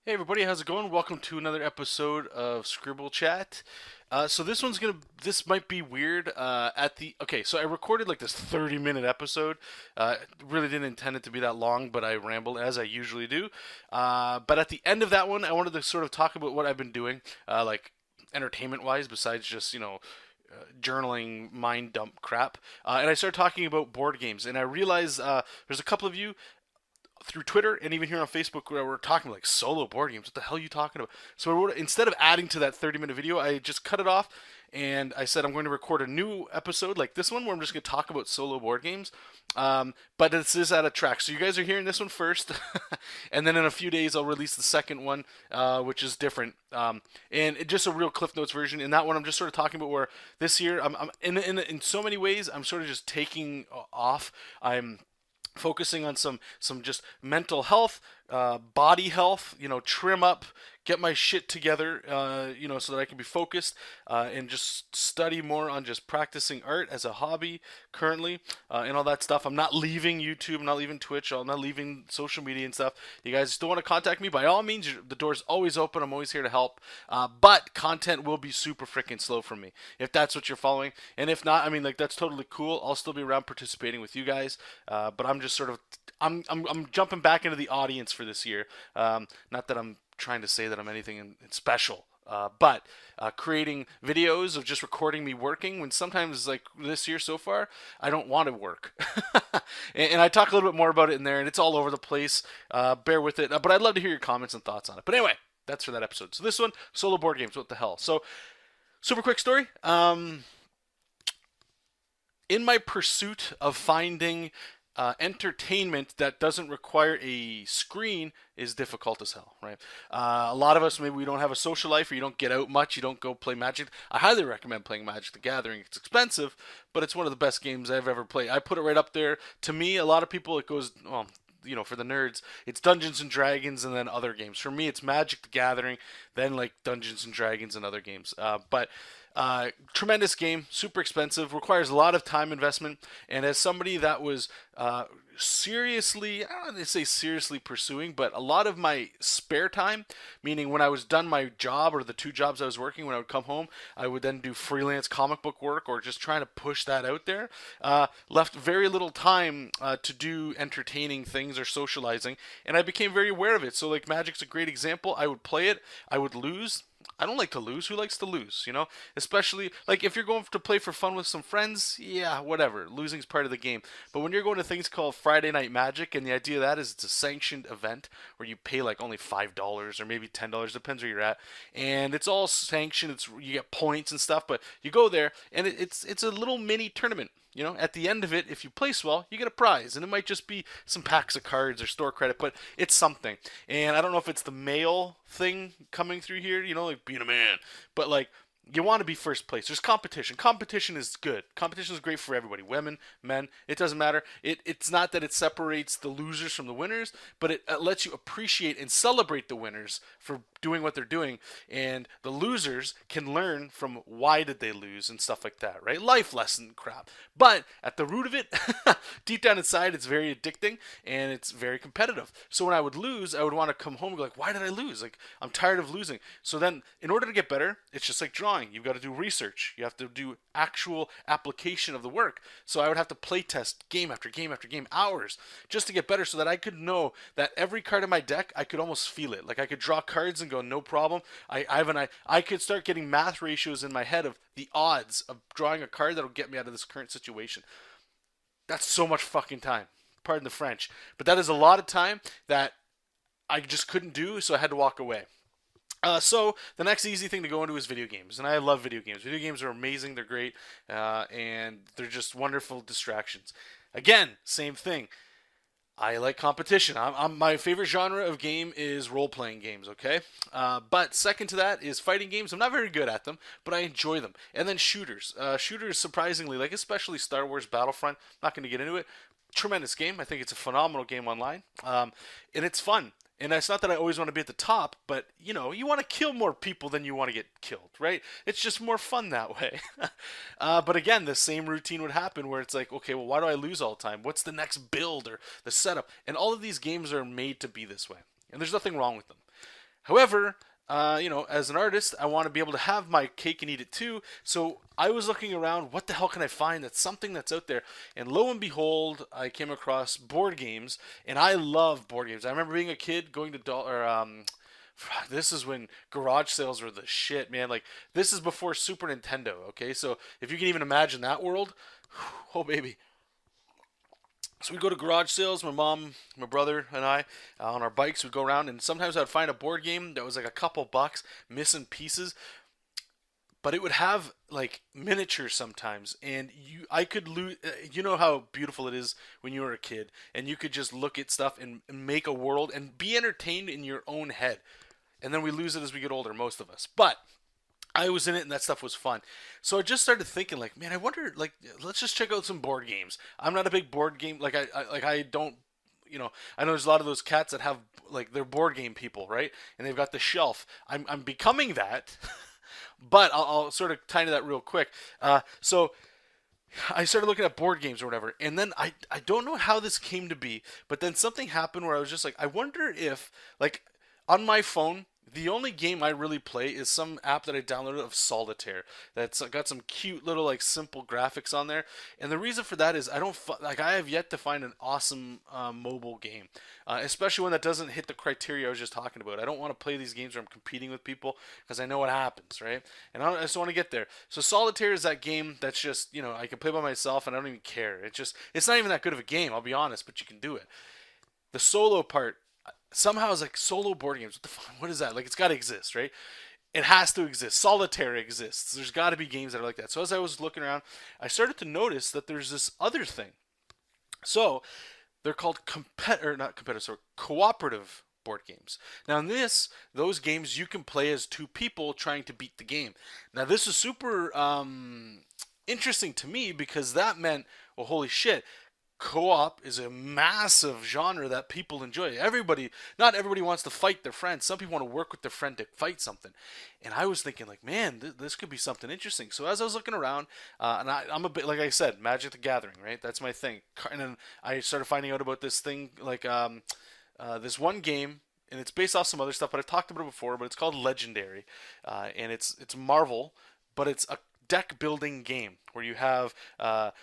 Hey everybody, how's it going? Welcome to another episode of Scribblechat. So this might be weird. So I recorded like this 30-minute episode. Really didn't intend it to be that long, but I rambled as I usually do. But at the end of that one, I wanted to sort of talk about what I've been doing, like entertainment-wise, besides just journaling mind dump crap. And I started talking about board games, and I realized there's a couple of you through Twitter and even here on Facebook where we're talking like solo board games. What the hell are you talking about? So instead of adding to that 30-minute video, I just cut it off and I said I'm going to record a new episode like this one where I'm just going to talk about solo board games. But this is out of track. So you guys are hearing this one first, and then in a few days I'll release the second one, which is different. Just a real Cliff Notes version. In that one, I'm just sort of talking about where this year, I'm in so many ways, I'm sort of just taking off. I'm focusing on some just mental health, body health. Trim up, get my shit together. So that I can be focused and just study more on just practicing art as a hobby currently, and all that stuff. I'm not leaving YouTube. I'm not leaving Twitch. I'm not leaving social media and stuff. You guys still want to contact me? By all means, the door's always open. I'm always here to help. But content will be super freaking slow for me if that's what you're following. And if not, I mean, like that's totally cool. I'll still be around participating with you guys. But I'm just sort of I'm jumping back into the audience for this year. Not that I'm trying to say that I'm anything special. But creating videos of just recording me working when sometimes, like this year so far, I don't want to work. and I talk a little bit more about it in there, and it's all over the place. Bear with it. But I'd love to hear your comments and thoughts on it. But anyway, that's for that episode. So this one, solo board games, what the hell? So, super quick story. In my pursuit of finding entertainment that doesn't require a screen is difficult as hell, right? A lot of us, maybe we don't have a social life or you don't get out much, you don't go play Magic. I highly recommend playing Magic the Gathering. It's expensive, but it's one of the best games I've ever played. I put it right up there. To me, a lot of people, it goes, well, for the nerds, it's Dungeons and Dragons and then other games. For me, it's Magic the Gathering, then like Dungeons and Dragons and other games. But tremendous game, super expensive, requires a lot of time investment. And as somebody that was seriously, I don't want to say seriously pursuing, but a lot of my spare time, meaning when I was done my job or the two jobs I was working, when I would come home, I would then do freelance comic book work or just trying to push that out there. Left very little time to do entertaining things or socializing, and I became very aware of it. So, like, Magic's a great example. I would play it, I would lose. I don't like to lose. Who likes to lose? Especially like if you're going to play for fun with some friends, yeah, whatever. Losing's part of the game. But when you're going to things called Friday Night Magic, and the idea of that is it's a sanctioned event where you pay like only $5 or maybe $10, depends where you're at, and it's all sanctioned. You get points and stuff, but you go there and it's a little mini tournament. At the end of it, if you place well, you get a prize. And it might just be some packs of cards or store credit, but it's something. And I don't know if it's the male thing coming through here, like being a man. But like, you want to be first place. There's competition. Competition is good. Competition is great for everybody. Women, men, it doesn't matter. It's not that it separates the losers from the winners, but it lets you appreciate and celebrate the winners for doing what they're doing, and the losers can learn from why did they lose and stuff like that, right? Life lesson crap. But at the root of it, deep down inside, it's very addicting and it's very competitive. So when I would lose, I would want to come home and go like, why did I lose? Like, I'm tired of losing. So then in order to get better, it's just like drawing. You've got to do research. You have to do actual application of the work. So I would have to play test game after game after game, hours, just to get better, so that I could know that every card in my deck, I could almost feel it. Like I could draw cards and go, no problem. I could start getting math ratios in my head of the odds of drawing a card that'll get me out of this current situation. That's so much fucking time. Pardon the French. But that is a lot of time that I just couldn't do, so I had to walk away. So the next easy thing to go into is video games, and I love video games. Video games are amazing, they're great, and they're just wonderful distractions. Again, same thing. I like competition. My favorite genre of game is role-playing games, okay? But second to that is fighting games. I'm not very good at them, but I enjoy them. And then shooters. Shooters, surprisingly, like especially Star Wars Battlefront, not going to get into it. Tremendous game. I think it's a phenomenal game online. And it's fun. And it's not that I always want to be at the top, but you want to kill more people than you want to get killed, right? It's just more fun that way. But again, the same routine would happen where it's like, okay, well, why do I lose all the time? What's the next build or the setup? And all of these games are made to be this way, and there's nothing wrong with them. However, as an artist, I want to be able to have my cake and eat it too. So I was looking around, what the hell can I find that's something that's out there? And lo and behold, I came across board games, and I love board games. I remember being a kid going to this is when garage sales were the shit, man. Like, this is before Super Nintendo, okay? So if you can even imagine that world, oh baby. So we'd go to garage sales, my mom, my brother, and I, on our bikes. We'd go around, and sometimes I'd find a board game that was like a couple bucks, missing pieces, but it would have like miniatures sometimes, and I could lose. You know how beautiful it is when you were a kid, and you could just look at stuff and make a world and be entertained in your own head. And then we lose it as we get older, most of us. But I was in it, and that stuff was fun. So I just started thinking, like, man, I wonder, like, let's just check out some board games. I'm not a big board game, I don't, I know there's a lot of those cats that have, like, they're board game people, right? And they've got the shelf. I'm becoming that, but I'll sort of tie into that real quick. So I started looking at board games or whatever, and then I don't know how this came to be, but then something happened where I was just like, I wonder if, like, on my phone, the only game I really play is some app that I downloaded of Solitaire. That's got some cute little, like, simple graphics on there. And the reason for that is I have yet to find an awesome mobile game, especially one that doesn't hit the criteria I was just talking about. I don't want to play these games where I'm competing with people because I know what happens, right? And I just want to get there. So Solitaire is that game that's just, I can play by myself and I don't even care. It's not even that good of a game, I'll be honest, but you can do it. The solo part, somehow it's like solo board games. What the fuck? What is that? Like, it's got to exist, right? It has to exist. Solitaire exists. There's got to be games that are like that. So as I was looking around, I started to notice that there's this other thing. So they're called cooperative board games. Now in those games you can play as two people trying to beat the game. Now this is super interesting to me because that meant, well, holy shit, co-op is a massive genre that people enjoy. Not everybody wants to fight their friends. Some people want to work with their friend to fight something. And I was thinking, like, man, this could be something interesting. So as I was looking around, and I'm a bit, like I said, Magic the Gathering, right? That's my thing. And then I started finding out about this thing, like this one game, and it's based off some other stuff, but I've talked about it before, but it's called Legendary. And it's Marvel, but it's a deck building game where you have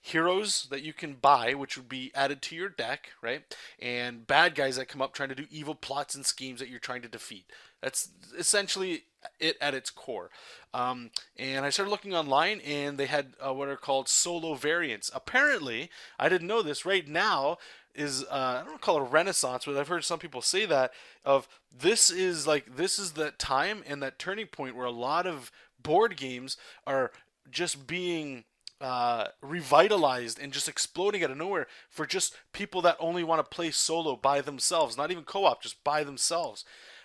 heroes that you can buy, which would be added to your deck, right? And bad guys that come up trying to do evil plots and schemes that you're trying to defeat. That's essentially it at its core. And I started looking online, and they had what are called solo variants. Apparently, I didn't know this. Right now is I don't call it a renaissance, but I've heard some people say that this is that time and that turning point where a lot of board games are just being revitalized and just exploding out of nowhere for just people that only want to play solo by themselves, not even co-op, just by themselves.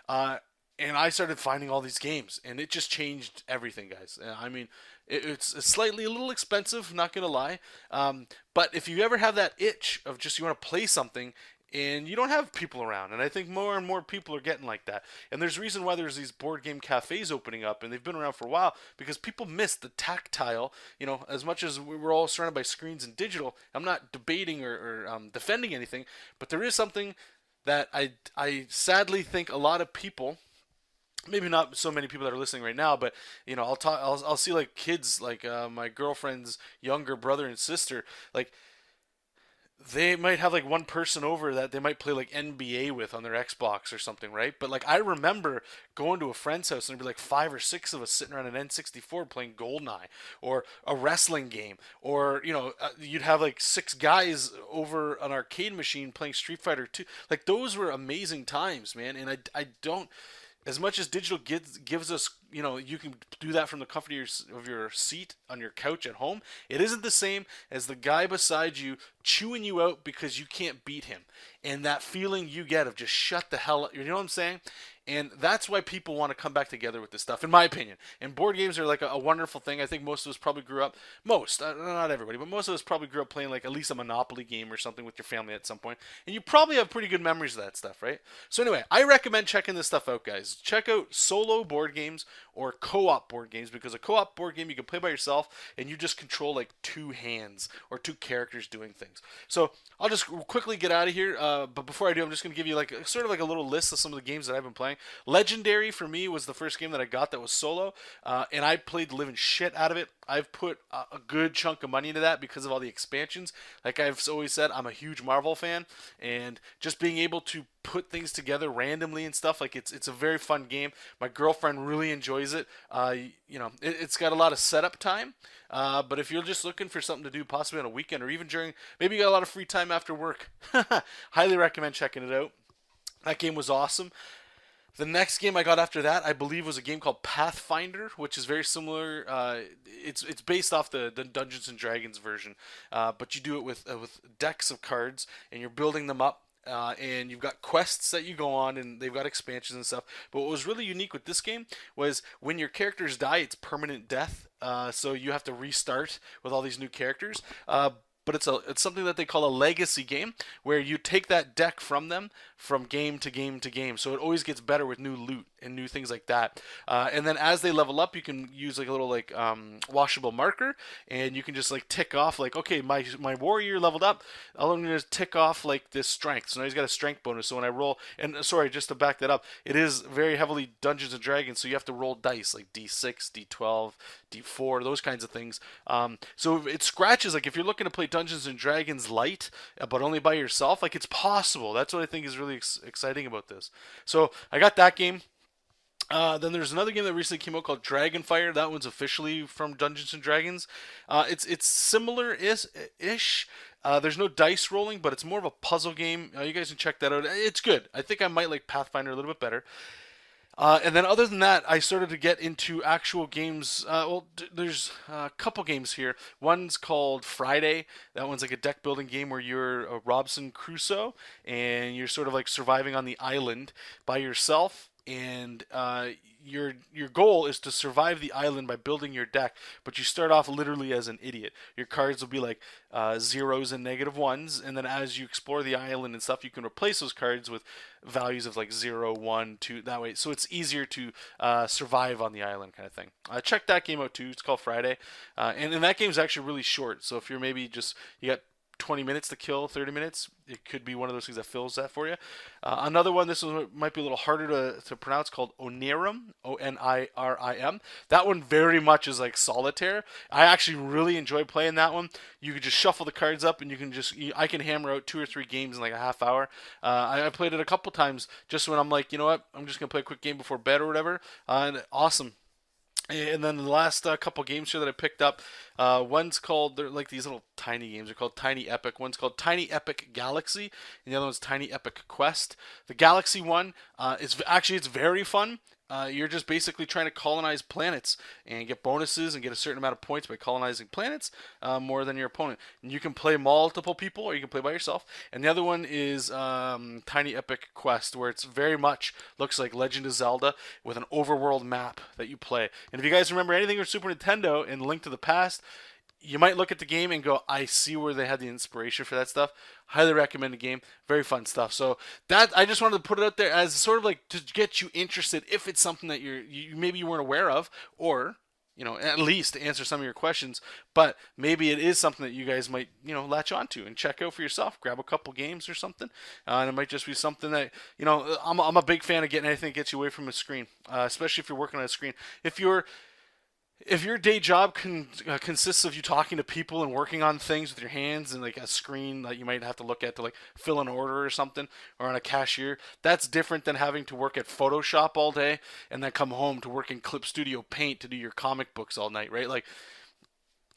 And I started finding all these games, and it just changed everything, guys. I mean, it's slightly a little expensive, not gonna lie. But if you ever have that itch of just you want to play something and you don't have people around, and I think more and more people are getting like that. And there's a reason why there's these board game cafes opening up, and they've been around for a while, because people miss the tactile. As much as we're all surrounded by screens and digital, I'm not debating or defending anything, but there is something that I sadly think a lot of people, maybe not so many people that are listening right now, but I'll see, like, kids, like my girlfriend's younger brother and sister, like, they might have like one person over that they might play like NBA with on their Xbox or something, right? But like, I remember going to a friend's house and there'd be like 5 or 6 of us sitting around an N64 playing Goldeneye or a wrestling game, or you'd have like 6 guys over an arcade machine playing Street Fighter 2. Like, those were amazing times, man. And I don't, as much as digital gives us, you can do that from the comfort of your seat on your couch at home, it isn't the same as the guy beside you chewing you out because you can't beat him. And that feeling you get of just shut the hell up, you know what I'm saying? And that's why people want to come back together with this stuff, in my opinion. And board games are like a wonderful thing. I think most of us probably grew up, not everybody, but most of us probably grew up playing like at least a Monopoly game or something with your family at some point. And you probably have pretty good memories of that stuff, right? So anyway, I recommend checking this stuff out, guys. Check out solo board games or co-op board games, because a co-op board game you can play by yourself and you just control like two hands or two characters doing things. So I'll just quickly get out of here, but before I do, I'm just going to give you like sort of like a little list of some of the games that I've been playing. Legendary for me was the first game that I got that was solo, and I played the living shit out of it. I've put a good chunk of money into that because of all the expansions. Like I've always said, I'm a huge Marvel fan, and just being able to put things together randomly and stuff, like it's a very fun game. My girlfriend really enjoys it. It's got a lot of setup time, but if you're just looking for something to do, possibly on a weekend or even during, maybe you got a lot of free time after work, highly recommend checking it out. That game was awesome. The next game I got after that, I believe, was a game called Pathfinder, which is very similar. It's based off the Dungeons and Dragons version, but you do it with decks of cards, and you're building them up. And you've got quests that you go on, and they've got expansions and stuff. But what was really unique with this game was when your characters die, it's permanent death. So you have to restart with all these new characters. But it's something that they call a legacy game, where you take that deck from them from game to game to game. So it always gets better with new loot and new things like that. And then as they level up, you can use like a little like washable marker, and you can just like tick off like, okay, my warrior leveled up. I'm going to tick off like this strength. So now he's got a strength bonus. So when I roll, and sorry, just to back that up, it is very heavily Dungeons and Dragons. So you have to roll dice like D6, D12, D4, those kinds of things. So it scratches, like if you're looking to play Dungeons and Dragons light, but only by yourself, like it's possible. That's what I think is really exciting about this. So I got that game. Then there's another game that recently came out called Dragonfire. That one's officially from Dungeons and Dragons. It's similar-ish. There's no dice rolling, but it's more of a puzzle game. You guys can check that out. It's good. I think I might like Pathfinder a little bit better. And then other than that, I started to get into actual games. There's a couple games here. One's called Friday. That one's like a deck building game where you're a Robinson Crusoe, and you're sort of like surviving on the island by yourself. And your goal is to survive the island by building your deck, but you start off literally as an idiot. Your cards will be like zeros and negative ones, and then as you explore the island and stuff, you can replace those cards with values of like 0, 1, 2, that way. So it's easier to survive on the island kind of thing. Check that game out too. It's called Friday. And that game's actually really short. So if you're maybe just, you got 20 minutes to kill, 30 minutes, it could be one of those things that fills that for you. Another one, this one might be a little harder to pronounce, called Onirim, Onirim. That one very much is like solitaire. I actually really enjoy playing that one. You can just shuffle the cards up, and you can I can hammer out 2 or 3 games in like a half hour. I played it a couple times just when I'm like, you know what, I'm just going to play a quick game before bed or whatever. And awesome. And then the last couple games here that I picked up, one's called, they're like these little tiny games. They're called Tiny Epic. One's called Tiny Epic Galaxy, and the other one's Tiny Epic Quest. The Galaxy one it's very fun. You're just basically trying to colonize planets and get bonuses and get a certain amount of points by colonizing planets more than your opponent. And you can play multiple people, or you can play by yourself. And the other one is Tiny Epic Quest, where it's very much looks like Legend of Zelda with an overworld map that you play. And if you guys remember anything from Super Nintendo and Link to the Past, you might look at the game and go, I see where they had the inspiration for that stuff. Highly recommend the game. Very fun stuff. So that, I just wanted to put it out there as sort of like to get you interested if it's something that you maybe you weren't aware of, or at least to answer some of your questions. But maybe it is something that you guys might latch onto and check out for yourself. Grab a couple games or something, and it might just be something that I'm a big fan of getting anything that gets you away from a screen, especially if you're working on a screen. If your day job consists of you talking to people and working on things with your hands and like a screen that you might have to look at to like fill an order or something, or on a cashier, that's different than having to work at Photoshop all day and then come home to work in Clip Studio Paint to do your comic books all night, right? Like,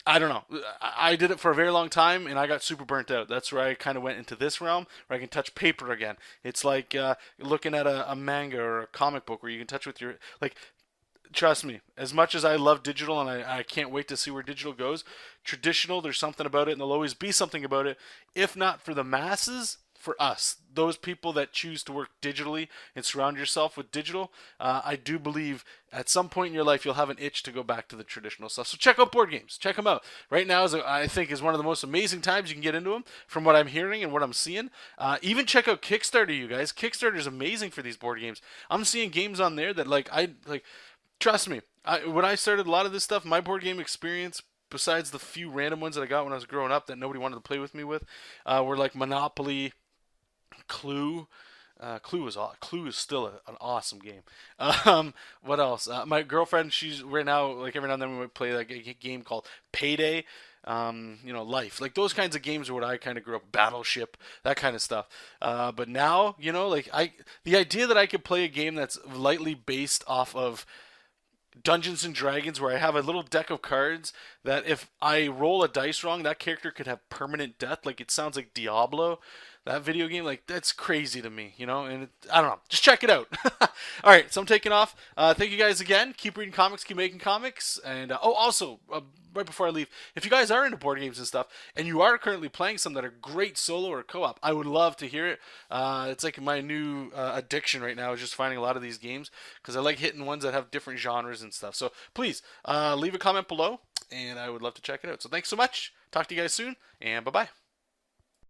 I don't know. I did it for a very long time, and I got super burnt out. That's where I kind of went into this realm, where I can touch paper again. It's like looking at a manga or a comic book where you can touch with your, like, trust me, as much as I love digital and I can't wait to see where digital goes, traditional, there's something about it, and there'll always be something about it. If not for the masses, for us, those people that choose to work digitally and surround yourself with digital, I do believe at some point in your life you'll have an itch to go back to the traditional stuff. So check out board games. Check them out. Right now, I think, is one of the most amazing times you can get into them, from what I'm hearing and what I'm seeing. Even check out Kickstarter, you guys. Kickstarter is amazing for these board games. I'm seeing games on there that Trust me, when I started a lot of this stuff, my board game experience, besides the few random ones that I got when I was growing up that nobody wanted to play with me with, were like Monopoly, Clue. Clue is still an awesome game. What else? My girlfriend, she's right now, like every now and then we might play like a game called Payday. Life, like those kinds of games are what I kind of grew up. Battleship, that kind of stuff. But now, the idea that I could play a game that's lightly based off of Dungeons and Dragons, where I have a little deck of cards that if I roll a dice wrong, that character could have permanent death. Like it sounds like Diablo, that video game. Like that's crazy to me, And I don't know. Just check it out. All right, so I'm taking off. Thank you guys again. Keep reading comics, keep making comics, and also. Right before I leave, if you guys are into board games and stuff, and you are currently playing some that are great solo or co-op, I would love to hear it. It's like my new addiction right now is just finding a lot of these games because I like hitting ones that have different genres and stuff. So please leave a comment below, and I would love to check it out. So thanks so much. Talk to you guys soon, and bye-bye.